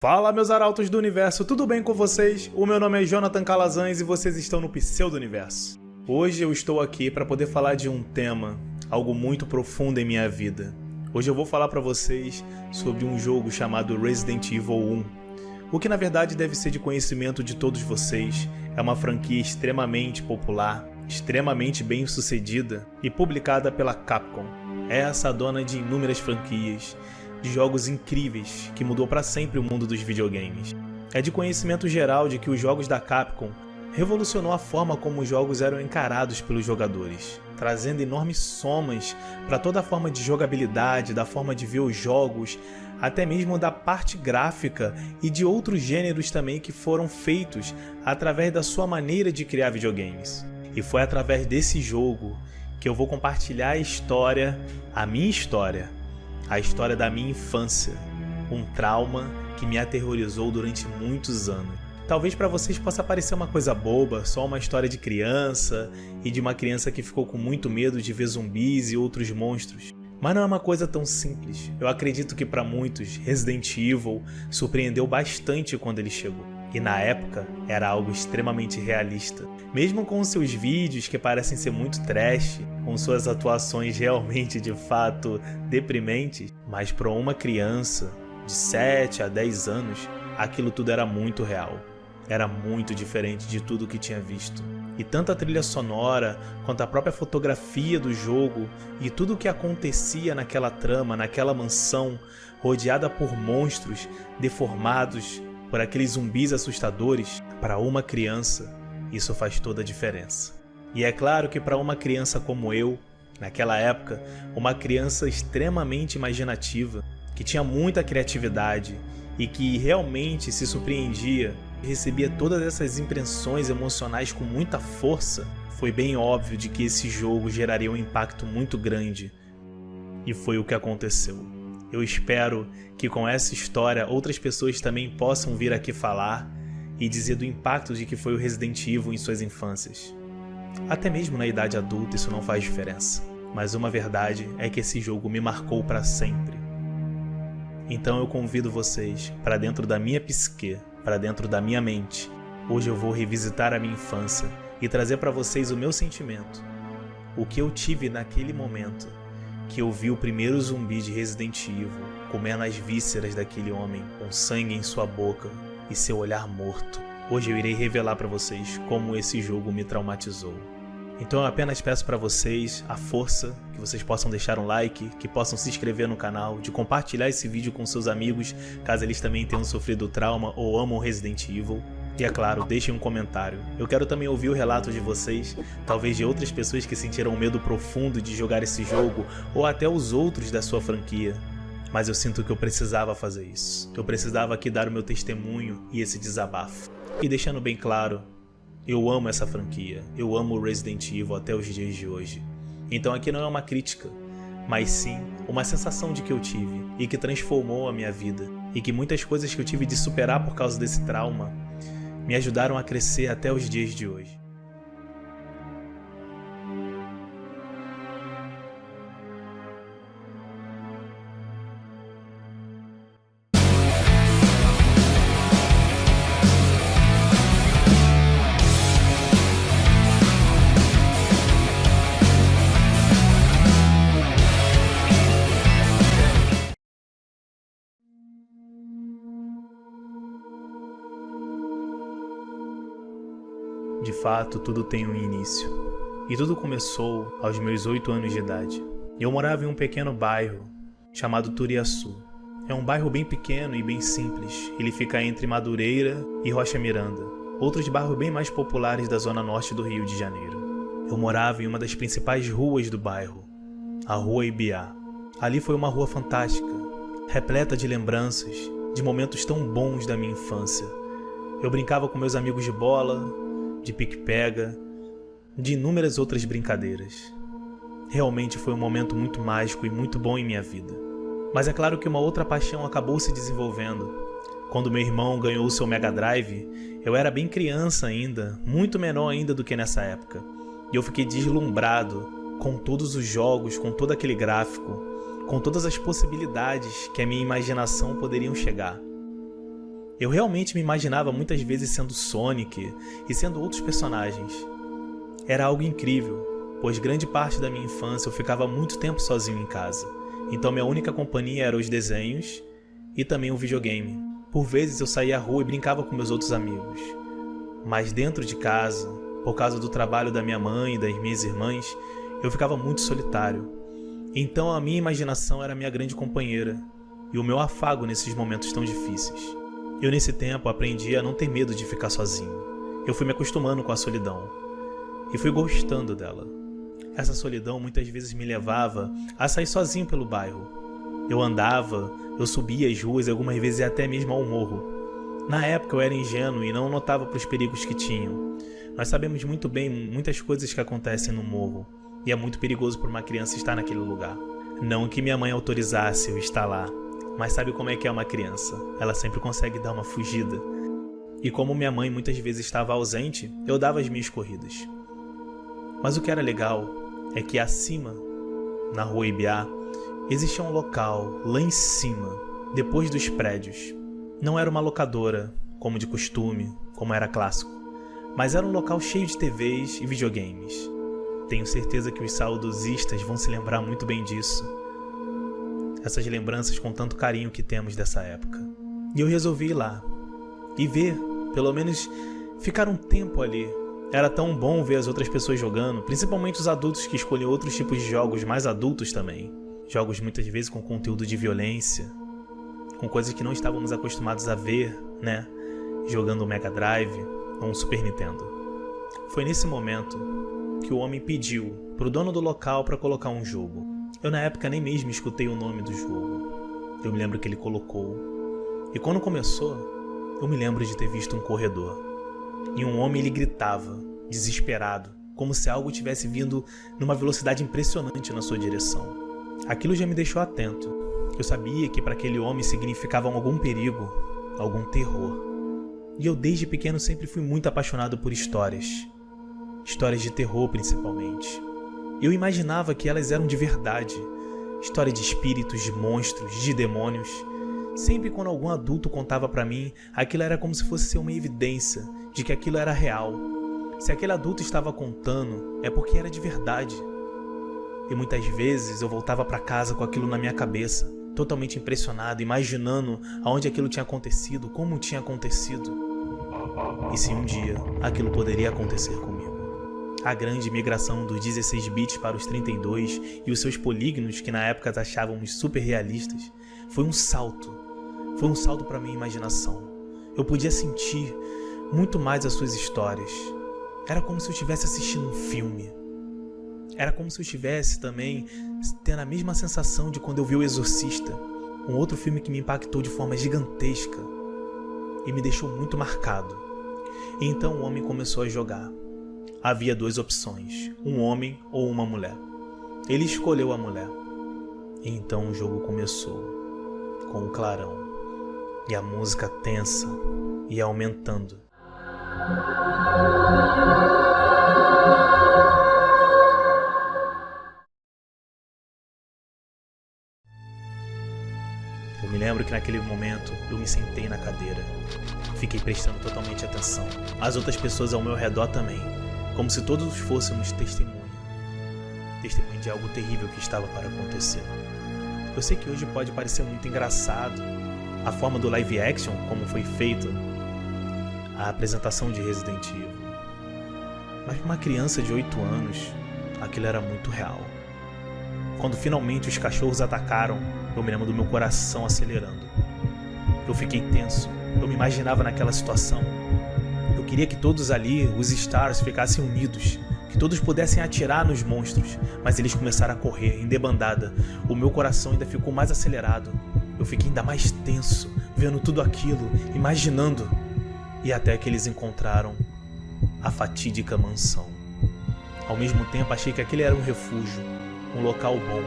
Fala, meus arautos do universo, tudo bem com vocês? O meu nome é Jonathan Calazans e vocês estão no Pseudo Universo. Hoje eu estou aqui para poder falar de um tema, algo muito profundo em minha vida. Hoje eu vou falar para vocês sobre um jogo chamado Resident Evil 1. O que na verdade deve ser de conhecimento de todos vocês. É uma franquia extremamente popular, extremamente bem sucedida e publicada pela Capcom. É essa dona de inúmeras franquias, de jogos incríveis que mudou para sempre o mundo dos videogames. É de conhecimento geral de que os jogos da Capcom revolucionou a forma como os jogos eram encarados pelos jogadores, trazendo enormes somas para toda a forma de jogabilidade, da forma de ver os jogos, até mesmo da parte gráfica e de outros gêneros também que foram feitos através da sua maneira de criar videogames. E foi através desse jogo que eu vou compartilhar a minha história, a história da minha infância, um trauma que me aterrorizou durante muitos anos. Talvez para vocês possa parecer uma coisa boba, só uma história de criança e de uma criança que ficou com muito medo de ver zumbis e outros monstros. Mas não é uma coisa tão simples. Eu acredito que para muitos, Resident Evil surpreendeu bastante quando ele chegou. E na época, era algo extremamente realista. Mesmo com seus vídeos que parecem ser muito trash, com suas atuações realmente de fato deprimentes, mas para uma criança de 7 a 10 anos, aquilo tudo era muito real. Era muito diferente de tudo que tinha visto. E tanto a trilha sonora, quanto a própria fotografia do jogo e tudo o que acontecia naquela trama, naquela mansão, rodeada por monstros deformados, por aqueles zumbis assustadores, para uma criança, isso faz toda a diferença. E é claro que para uma criança como eu, naquela época, uma criança extremamente imaginativa, que tinha muita criatividade e que realmente se surpreendia, recebia todas essas impressões emocionais com muita força, foi bem óbvio de que esse jogo geraria um impacto muito grande. E foi o que aconteceu. Eu espero que com essa história outras pessoas também possam vir aqui falar e dizer do impacto de que foi o Resident Evil em suas infâncias. Até mesmo na idade adulta isso não faz diferença, mas uma verdade é que esse jogo me marcou para sempre. Então eu convido vocês para dentro da minha psique, para dentro da minha mente. Hoje eu vou revisitar a minha infância e trazer para vocês o meu sentimento, o que eu tive naquele momento que eu vi o primeiro zumbi de Resident Evil comendo as vísceras daquele homem com sangue em sua boca e seu olhar morto. Hoje eu irei revelar para vocês como esse jogo me traumatizou. Então eu apenas peço para vocês a força, que vocês possam deixar um like, que possam se inscrever no canal, de compartilhar esse vídeo com seus amigos, caso eles também tenham sofrido trauma ou amam Resident Evil. E é claro, deixem um comentário. Eu quero também ouvir o relato de vocês, talvez de outras pessoas que sentiram um medo profundo de jogar esse jogo, ou até os outros da sua franquia. Mas eu sinto que eu precisava fazer isso. Eu precisava aqui dar o meu testemunho e esse desabafo. E deixando bem claro, eu amo essa franquia, eu amo Resident Evil até os dias de hoje. Então aqui não é uma crítica, mas sim uma sensação de que eu tive e que transformou a minha vida. E que muitas coisas que eu tive de superar por causa desse trauma me ajudaram a crescer até os dias de hoje. De fato, tudo tem um início. E tudo começou aos meus 8 anos de idade. Eu morava em um pequeno bairro chamado Turiaçu. É um bairro bem pequeno e bem simples. Ele fica entre Madureira e Rocha Miranda, outros bairros bem mais populares da zona norte do Rio de Janeiro. Eu morava em uma das principais ruas do bairro, a Rua Ibiá. Ali foi uma rua fantástica, repleta de lembranças, de momentos tão bons da minha infância. Eu brincava com meus amigos de bola, de pique-pega, de inúmeras outras brincadeiras. Realmente foi um momento muito mágico e muito bom em minha vida. Mas é claro que uma outra paixão acabou se desenvolvendo. Quando meu irmão ganhou o seu Mega Drive, eu era bem criança ainda, muito menor ainda do que nessa época. E eu fiquei deslumbrado com todos os jogos, com todo aquele gráfico, com todas as possibilidades que a minha imaginação poderiam chegar. Eu realmente me imaginava muitas vezes sendo Sonic e sendo outros personagens. Era algo incrível, pois grande parte da minha infância eu ficava muito tempo sozinho em casa. Então minha única companhia era os desenhos e também o videogame. Por vezes eu saía à rua e brincava com meus outros amigos. Mas dentro de casa, por causa do trabalho da minha mãe e das minhas irmãs, eu ficava muito solitário. Então a minha imaginação era a minha grande companheira e o meu afago nesses momentos tão difíceis. Eu nesse tempo aprendi a não ter medo de ficar sozinho. Eu fui me acostumando com a solidão e fui gostando dela. Essa solidão muitas vezes me levava a sair sozinho pelo bairro. Eu andava, eu subia as ruas e algumas vezes até mesmo ao morro. Na época eu era ingênuo e não notava para os perigos que tinham. Nós sabemos muito bem muitas coisas que acontecem no morro e é muito perigoso para uma criança estar naquele lugar. Não que minha mãe autorizasse eu estar lá, mas sabe como é que é uma criança? Ela sempre consegue dar uma fugida. E como minha mãe muitas vezes estava ausente, eu dava as minhas corridas. Mas o que era legal é que acima, na rua Ibiá, existia um local lá em cima, depois dos prédios. Não era uma locadora, como de costume, como era clássico, mas era um local cheio de TVs e videogames. Tenho certeza que os saudosistas vão se lembrar muito bem disso. Essas lembranças com tanto carinho que temos dessa época. E eu resolvi ir lá e ver, pelo menos ficar um tempo ali. Era tão bom ver as outras pessoas jogando, principalmente os adultos que escolhem outros tipos de jogos mais adultos também. Jogos muitas vezes com conteúdo de violência, com coisas que não estávamos acostumados a ver, né? Jogando um Mega Drive ou um Super Nintendo. Foi nesse momento que o homem pediu pro dono do local para colocar um jogo. Eu na época nem mesmo escutei o nome do jogo. Eu me lembro que ele colocou. E quando começou, eu me lembro de ter visto um corredor. E um homem ele gritava, desesperado, como se algo tivesse vindo numa velocidade impressionante na sua direção. Aquilo já me deixou atento. Eu sabia que para aquele homem significava algum perigo, algum terror. E eu desde pequeno sempre fui muito apaixonado por histórias. Histórias de terror principalmente. Eu imaginava que elas eram de verdade. História de espíritos, de monstros, de demônios. Sempre quando algum adulto contava pra mim, aquilo era como se fosse uma evidência de que aquilo era real. Se aquele adulto estava contando, é porque era de verdade. E muitas vezes eu voltava pra casa com aquilo na minha cabeça, totalmente impressionado, imaginando aonde aquilo tinha acontecido, como tinha acontecido. E se um dia aquilo poderia acontecer comigo. A grande migração dos 16 bits para os 32 e os seus polígonos que na época achávamos super realistas foi um salto. Foi um salto para minha imaginação. Eu podia sentir muito mais as suas histórias. Era como se eu estivesse assistindo um filme. Era como se eu estivesse também tendo a mesma sensação de quando eu vi O Exorcista, um outro filme que me impactou de forma gigantesca e me deixou muito marcado. E então o homem começou a jogar. Havia duas opções, um homem ou uma mulher. Ele escolheu a mulher. E então o jogo começou, com o clarão, e a música tensa ia aumentando. Eu me lembro que naquele momento eu me sentei na cadeira. Fiquei prestando totalmente atenção. As outras pessoas ao meu redor também. Como se todos fôssemos testemunha de algo terrível que estava para acontecer. Eu sei que hoje pode parecer muito engraçado a forma do live action, como foi feito a apresentação de Resident Evil. Mas para uma criança de 8 anos, aquilo era muito real. Quando finalmente os cachorros atacaram, eu me lembro do meu coração acelerando. Eu fiquei tenso, eu me imaginava naquela situação. Eu queria que todos ali, os Stars, ficassem unidos, que todos pudessem atirar nos monstros, mas eles começaram a correr, em debandada. O meu coração ainda ficou mais acelerado. Eu fiquei ainda mais tenso, vendo tudo aquilo, imaginando. E até que eles encontraram a fatídica mansão. Ao mesmo tempo, achei que aquele era um refúgio, um local bom.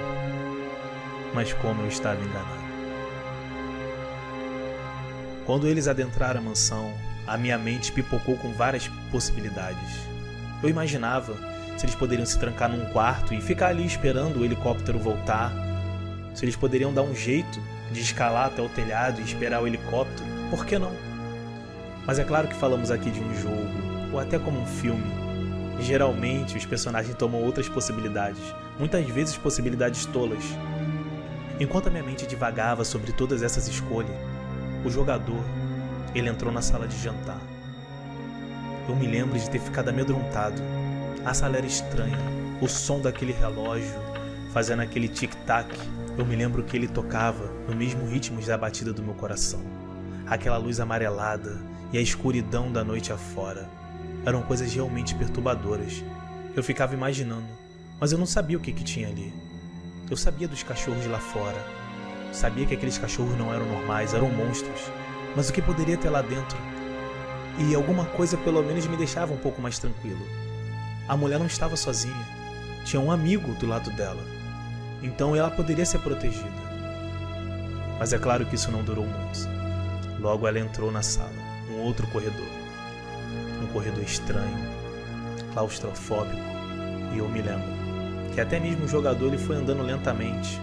Mas como eu estava enganado. Quando eles adentraram a mansão, a minha mente pipocou com várias possibilidades. Eu imaginava se eles poderiam se trancar num quarto e ficar ali esperando o helicóptero voltar. Se eles poderiam dar um jeito de escalar até o telhado e esperar o helicóptero. Por que não? Mas é claro que falamos aqui de um jogo, ou até como um filme. Geralmente, os personagens tomam outras possibilidades, muitas vezes possibilidades tolas. Enquanto a minha mente divagava sobre todas essas escolhas, o jogador, ele entrou na sala de jantar. Eu me lembro de ter ficado amedrontado. A sala era estranha, o som daquele relógio fazendo aquele tic-tac. Eu me lembro que ele tocava no mesmo ritmo da batida do meu coração. Aquela luz amarelada e a escuridão da noite afora eram coisas realmente perturbadoras. Eu ficava imaginando, mas eu não sabia o que tinha ali. Eu sabia dos cachorros lá fora. Sabia que aqueles cachorros não eram normais, eram monstros. Mas o que poderia ter lá dentro? E alguma coisa pelo menos me deixava um pouco mais tranquilo. A mulher não estava sozinha. Tinha um amigo do lado dela. Então ela poderia ser protegida. Mas é claro que isso não durou muito. Logo ela entrou na sala, um outro corredor. Um corredor estranho, claustrofóbico. E eu me lembro que até mesmo o jogador ele foi andando lentamente.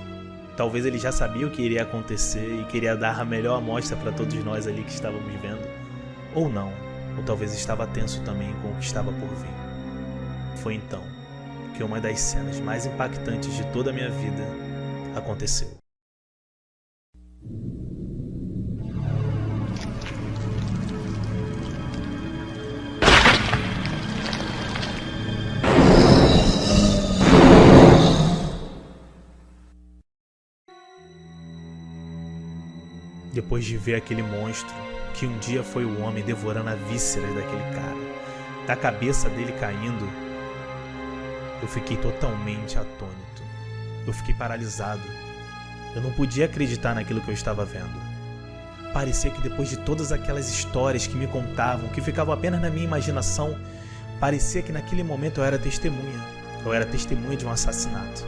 Talvez ele já sabia o que iria acontecer e queria dar a melhor amostra para todos nós ali que estávamos vendo. Ou não, ou talvez estava tenso também com o que estava por vir. Foi então que uma das cenas mais impactantes de toda a minha vida aconteceu. Depois de ver aquele monstro, que um dia foi o homem devorando a víscera daquele cara, da cabeça dele caindo, eu fiquei totalmente atônito. Eu fiquei paralisado. Eu não podia acreditar naquilo que eu estava vendo. Parecia que depois de todas aquelas histórias que me contavam, que ficavam apenas na minha imaginação, parecia que naquele momento eu era testemunha. Eu era testemunha de um assassinato.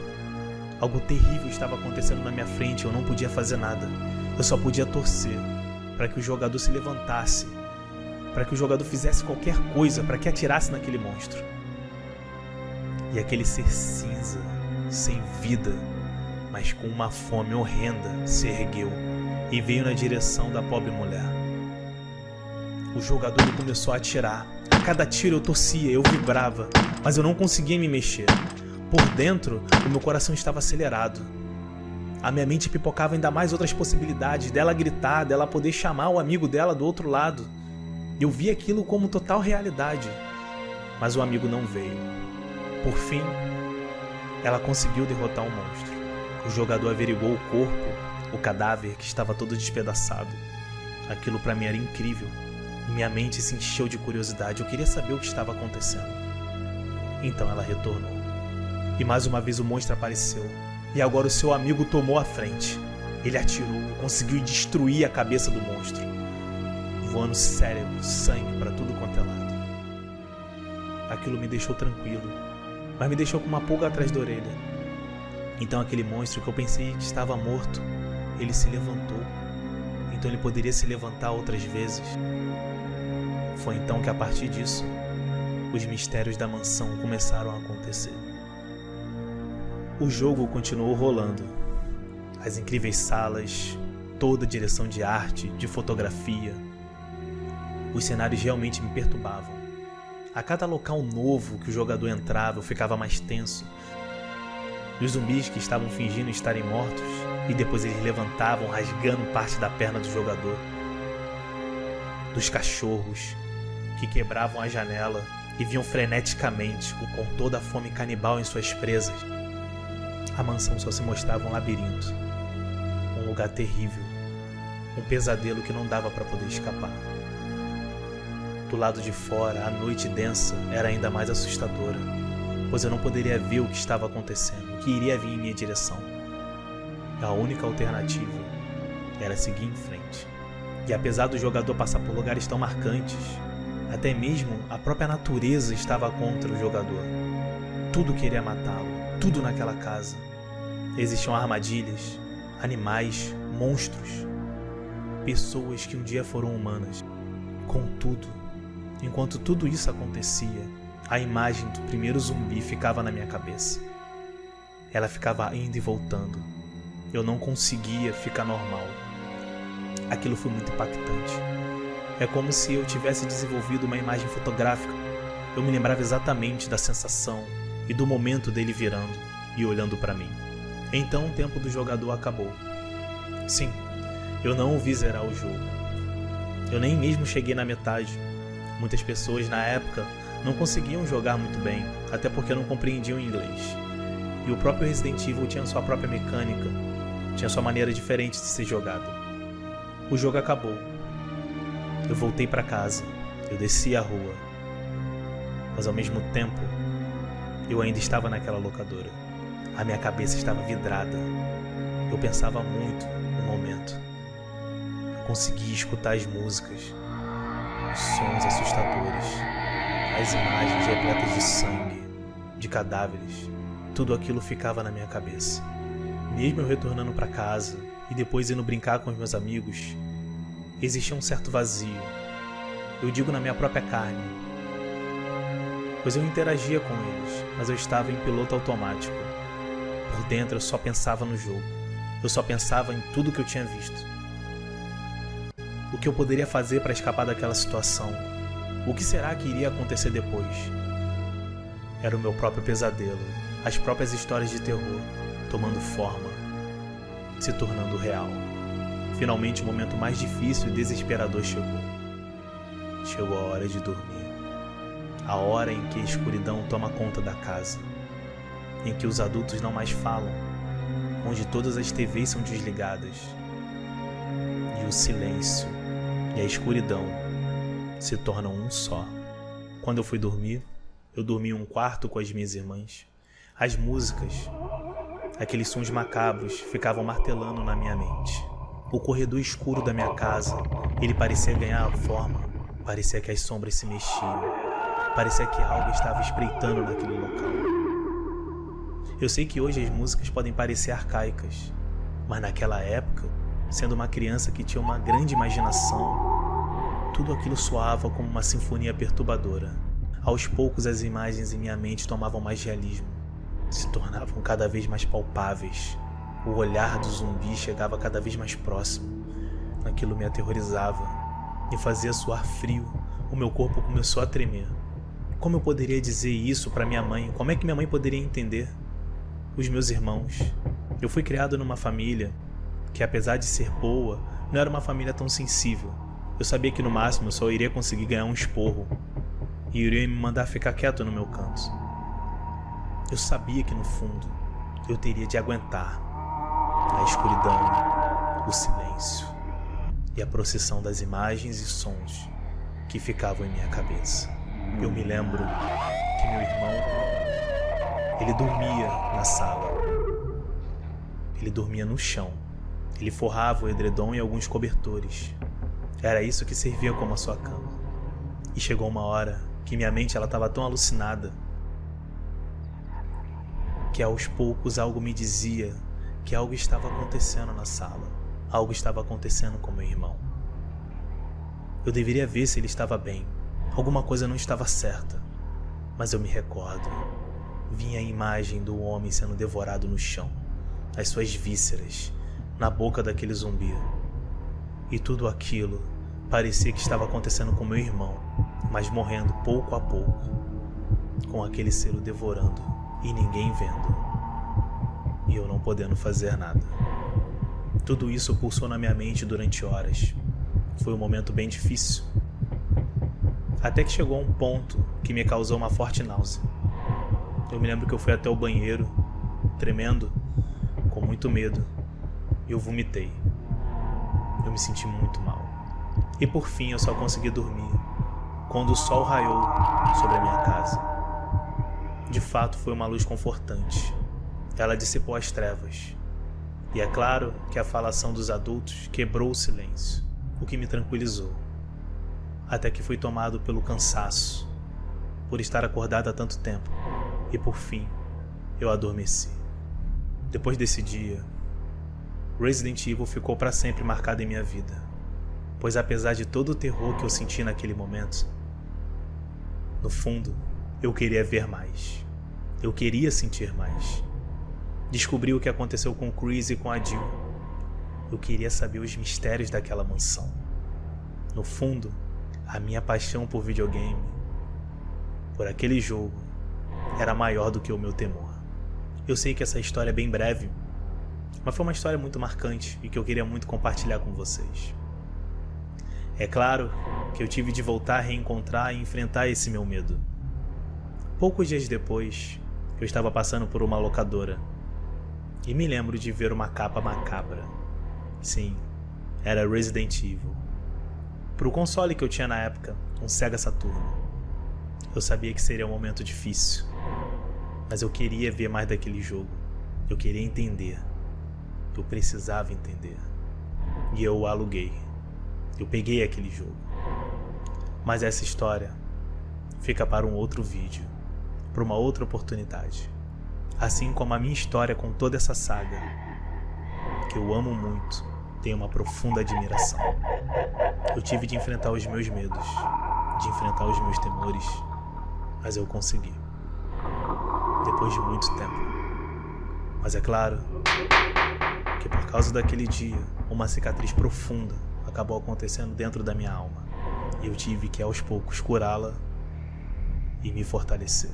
Algo terrível estava acontecendo na minha frente e eu não podia fazer nada. Eu só podia torcer para que o jogador se levantasse, para que o jogador fizesse qualquer coisa, para que atirasse naquele monstro. E aquele ser cinza, sem vida, mas com uma fome horrenda, se ergueu e veio na direção da pobre mulher. O jogador começou a atirar. A cada tiro eu torcia, eu vibrava, mas eu não conseguia me mexer. Por dentro, o meu coração estava acelerado. A minha mente pipocava ainda mais outras possibilidades, dela gritar, dela poder chamar o amigo dela do outro lado. Eu vi aquilo como total realidade, mas o amigo não veio. Por fim, ela conseguiu derrotar o monstro. O jogador averiguou o corpo, o cadáver que estava todo despedaçado. Aquilo para mim era incrível. Minha mente se encheu de curiosidade, eu queria saber o que estava acontecendo. Então ela retornou. E mais uma vez o monstro apareceu. E agora o seu amigo tomou a frente. Ele atirou, conseguiu destruir a cabeça do monstro, voando cérebro, sangue para tudo quanto é lado. Aquilo me deixou tranquilo, mas me deixou com uma pulga atrás da orelha. Então aquele monstro que eu pensei que estava morto, ele se levantou. Então ele poderia se levantar outras vezes. Foi então que a partir disso, os mistérios da mansão começaram a acontecer. O jogo continuou rolando. As incríveis salas, toda a direção de arte, de fotografia. Os cenários realmente me perturbavam. A cada local novo que o jogador entrava, eu ficava mais tenso. Os zumbis que estavam fingindo estarem mortos e depois eles levantavam rasgando parte da perna do jogador. Dos cachorros que quebravam a janela e vinham freneticamente com toda a fome canibal em suas presas. A mansão só se mostrava um labirinto, um lugar terrível, um pesadelo que não dava para poder escapar. Do lado de fora, a noite densa era ainda mais assustadora, pois eu não poderia ver o que estava acontecendo, o que iria vir em minha direção. A única alternativa era seguir em frente. E apesar do jogador passar por lugares tão marcantes, até mesmo a própria natureza estava contra o jogador. Tudo queria matá-lo, tudo naquela casa. Existiam armadilhas, animais, monstros, pessoas que um dia foram humanas. Contudo, enquanto tudo isso acontecia, a imagem do primeiro zumbi ficava na minha cabeça. Ela ficava indo e voltando. Eu não conseguia ficar normal. Aquilo foi muito impactante. É como se eu tivesse desenvolvido uma imagem fotográfica. Eu me lembrava exatamente da sensação e do momento dele virando e olhando para mim. Então o tempo do jogador acabou. Sim, eu não o vi zerar o jogo. Eu nem mesmo cheguei na metade. Muitas pessoas na época não conseguiam jogar muito bem, até porque não compreendiam inglês. E o próprio Resident Evil tinha sua própria mecânica, tinha sua maneira diferente de ser jogada. O jogo acabou. Eu voltei para casa, eu desci a rua. Mas ao mesmo tempo, eu ainda estava naquela locadora. A minha cabeça estava vidrada. Eu pensava muito no momento. Eu conseguia escutar as músicas, os sons assustadores, as imagens repletas de sangue, de cadáveres. Tudo aquilo ficava na minha cabeça. Mesmo eu retornando para casa e depois indo brincar com os meus amigos, existia um certo vazio. Eu digo na minha própria carne, pois eu interagia com eles, mas eu estava em piloto automático. Por dentro eu só pensava no jogo. Eu só pensava em tudo que eu tinha visto. O que eu poderia fazer para escapar daquela situação? O que será que iria acontecer depois? Era o meu próprio pesadelo, as próprias histórias de terror, tomando forma, se tornando real. Finalmente o momento mais difícil e desesperador chegou. Chegou a hora de dormir. A hora em que a escuridão toma conta da casa. Em que os adultos não mais falam. Onde todas as TVs são desligadas. E o silêncio e a escuridão se tornam um só. Quando eu fui dormir, eu dormi em um quarto com as minhas irmãs. As músicas, aqueles sons macabros ficavam martelando na minha mente. O corredor escuro da minha casa, ele parecia ganhar forma. Parecia que as sombras se mexiam. Parecia que algo estava espreitando naquele local. Eu sei que hoje as músicas podem parecer arcaicas, mas naquela época, sendo uma criança que tinha uma grande imaginação, tudo aquilo soava como uma sinfonia perturbadora. Aos poucos as imagens em minha mente tomavam mais realismo, se tornavam cada vez mais palpáveis. O olhar do zumbi chegava cada vez mais próximo. Aquilo me aterrorizava, me fazia suar frio, o meu corpo começou a tremer. Como eu poderia dizer isso para minha mãe? Como é que minha mãe poderia entender? Os meus irmãos. Eu fui criado numa família que, apesar de ser boa, não era uma família tão sensível. Eu sabia que no máximo eu só iria conseguir ganhar um esporro e iria me mandar ficar quieto no meu canto. Eu sabia que no fundo eu teria de aguentar a escuridão, o silêncio e a procissão das imagens e sons que ficavam em minha cabeça. Eu me lembro que meu irmão, ele dormia na sala. Ele dormia no chão. Ele forrava o edredom e alguns cobertores. Era isso que servia como a sua cama. E chegou uma hora que minha mente estava tão alucinada que aos poucos algo me dizia que algo estava acontecendo na sala. Algo estava acontecendo com meu irmão. Eu deveria ver se ele estava bem. Alguma coisa não estava certa. Mas eu me recordo. Vinha a imagem do homem sendo devorado no chão. As suas vísceras na boca daquele zumbi. E tudo aquilo parecia que estava acontecendo com meu irmão, mas morrendo pouco a pouco, com aquele ser o devorando e ninguém vendo, e eu não podendo fazer nada. Tudo isso pulsou na minha mente durante horas. Foi um momento bem difícil, até que chegou a um ponto que me causou uma forte náusea. Eu me lembro que eu fui até o banheiro, tremendo, com muito medo, e eu vomitei. Eu me senti muito mal. E por fim eu só consegui dormir quando o sol raiou sobre a minha casa. De fato foi uma luz confortante. Ela dissipou as trevas. E é claro que a falação dos adultos quebrou o silêncio, o que me tranquilizou. Até que fui tomado pelo cansaço, por estar acordado há tanto tempo. E por fim, eu adormeci. Depois desse dia, Resident Evil ficou para sempre marcado em minha vida, pois apesar de todo o terror que eu senti naquele momento, no fundo, eu queria ver mais. Eu queria sentir mais. Descobri o que aconteceu com Chris e com a Jill. Eu queria saber os mistérios daquela mansão. No fundo, A minha paixão por videogame, por aquele jogo, era maior do que o meu temor. Eu sei que essa história é bem breve, mas foi uma história muito marcante e que eu queria muito compartilhar com vocês. É claro que eu tive de voltar a reencontrar e enfrentar esse meu medo. Poucos dias depois, eu estava passando por uma locadora e me lembro de ver uma capa macabra. Sim, era Resident Evil. Para o console que eu tinha na época, um Sega Saturno. Eu sabia que seria um momento difícil, mas eu queria ver mais daquele jogo. Eu queria entender. Eu precisava entender. E eu o aluguei. Eu peguei aquele jogo. Mas essa história fica para um outro vídeo, para uma outra oportunidade. Assim como a minha história com toda essa saga, que eu amo muito, tenho uma profunda admiração. Eu tive de enfrentar os meus medos, de enfrentar os meus temores, mas eu consegui. Depois de muito tempo. Mas é claro que por causa daquele dia, uma cicatriz profunda acabou acontecendo dentro da minha alma. E eu tive que aos poucos curá-la e me fortalecer,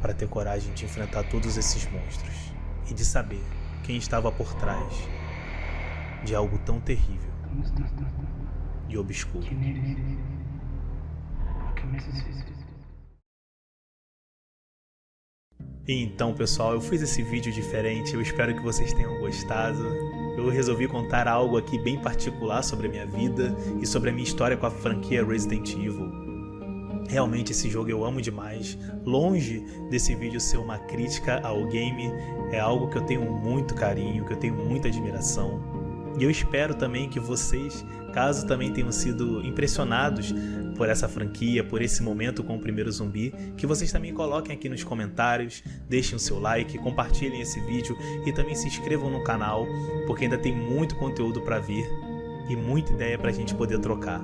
para ter coragem de enfrentar todos esses monstros e de saber quem estava por trás de algo tão terrível e obscuro. E então, pessoal, eu fiz esse vídeo diferente, eu espero que vocês tenham gostado. Eu resolvi contar algo aqui bem particular sobre a minha vida e sobre a minha história com a franquia Resident Evil. Realmente esse jogo eu amo demais. Longe desse vídeo ser uma crítica ao game, é algo que eu tenho muito carinho, que eu tenho muita admiração. E eu espero também que vocês, caso também tenham sido impressionados por essa franquia, por esse momento com o primeiro zumbi, que vocês também coloquem aqui nos comentários, deixem o seu like, compartilhem esse vídeo e também se inscrevam no canal, porque ainda tem muito conteúdo para vir e muita ideia para a gente poder trocar.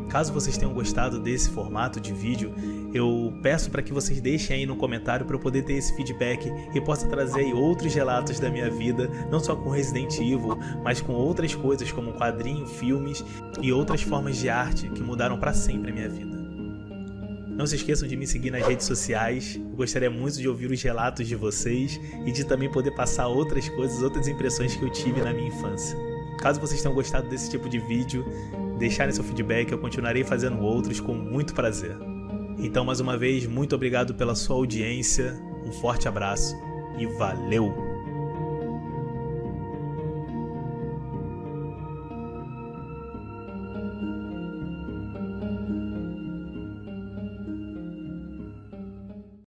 Caso vocês tenham gostado desse formato de vídeo, eu peço para que vocês deixem aí no comentário para eu poder ter esse feedback e possa trazer aí outros relatos da minha vida, não só com Resident Evil, mas com outras coisas como quadrinho, filmes e outras formas de arte que mudaram para sempre a minha vida. Não se esqueçam de me seguir nas redes sociais, eu gostaria muito de ouvir os relatos de vocês e de também poder passar outras coisas, outras impressões que eu tive na minha infância. Caso vocês tenham gostado desse tipo de vídeo, deixarem seu feedback, eu continuarei fazendo outros com muito prazer. Então, mais uma vez, muito obrigado pela sua audiência, um forte abraço e valeu!